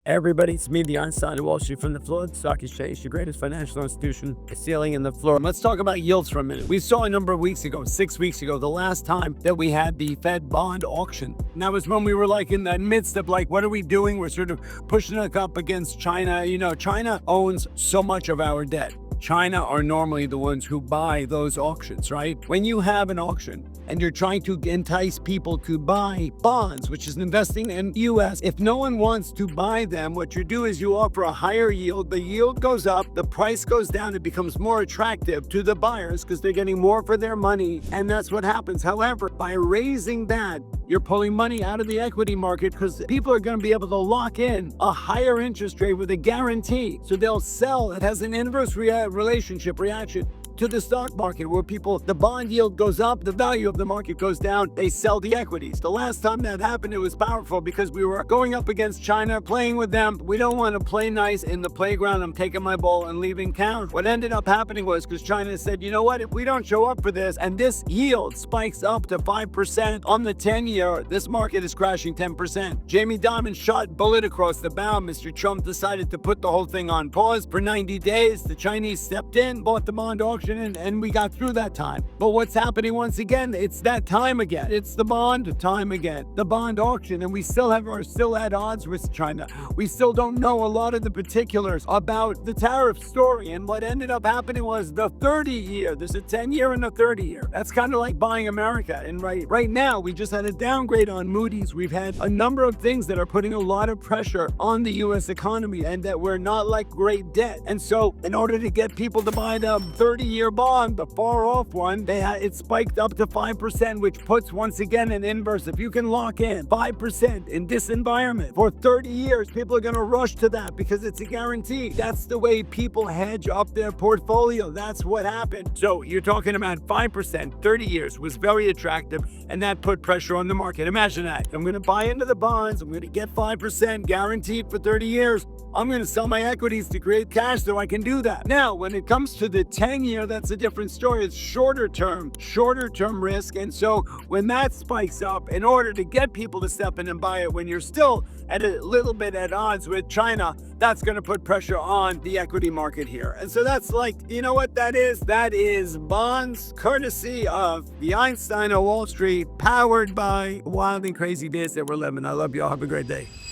Everybody, it's me, the Einstein of Wall Street from the Florida Stock Exchange, the greatest financial institution sailing in the floor. Let's talk about yields for a minute. We saw a number of weeks ago, 6 weeks ago, the last time that we had the Fed bond auction. And that was when we were like in the midst of like, what are we doing? We're sort of pushing it up against China. You know, China owns so much of our debt. China are normally the ones who buy those auctions, right? When you have an auction and you're trying to entice people to buy bonds, which is investing in US, if no one wants to buy them, what you do is you offer a higher yield. The yield goes up, the price goes down, it becomes more attractive to the buyers because they're getting more for their money, and that's what happens. However, by raising that, you're pulling money out of the equity market because people are going to be able to lock in a higher interest rate with a guarantee. So they'll sell. It has an inverse reaction to the stock market where the bond yield goes up, the value of the market goes down, they sell the equities. The last time that happened, it was powerful because we were going up against China, playing with them. We don't want to play nice in the playground. I'm taking my ball and leaving town. What ended up happening was because China said, you know what, if we don't show up for this and this yield spikes up to 5% on the 10-year, this market is crashing 10%. Jamie Dimon shot bullet across the bow. Mr. Trump decided to put the whole thing on pause for 90 days. The Chinese stepped in, bought the bond auction, and we got through that time. But what's happening once again, it's that time again. It's the bond time again, the bond auction, and we still are still at odds with China. We still don't know a lot of the particulars about the tariff story, and what ended up happening was the 30-year. There's a 10-year and a 30-year. That's kind of like buying America. And right now, we just had a downgrade on Moody's. We've had a number of things that are putting a lot of pressure on the U.S. economy, and that we're not like great debt. And so in order to get people to buy the 30-year bond, the far off one, it spiked up to 5%, which puts once again an inverse. If you can lock in 5% in this environment for 30 years, people are going to rush to that because it's a guarantee. That's the way people hedge up their portfolio. That's what happened. So you're talking about 5%, 30 years was very attractive, and that put pressure on the market. Imagine that. I'm going to buy into the bonds. I'm going to get 5% guaranteed for 30 years. I'm going to sell my equities to create cash so I can do that. Now, when it comes to the 10-year, that's a different story. It's shorter term risk. And so when that spikes up, in order to get people to step in and buy it, when you're still at a little bit at odds with China, that's going to put pressure on the equity market here. And so that's like, you know what that is? That is bonds courtesy of the Einstein of Wall Street, powered by wild and crazy days that we're living. I love y'all. Have a great day.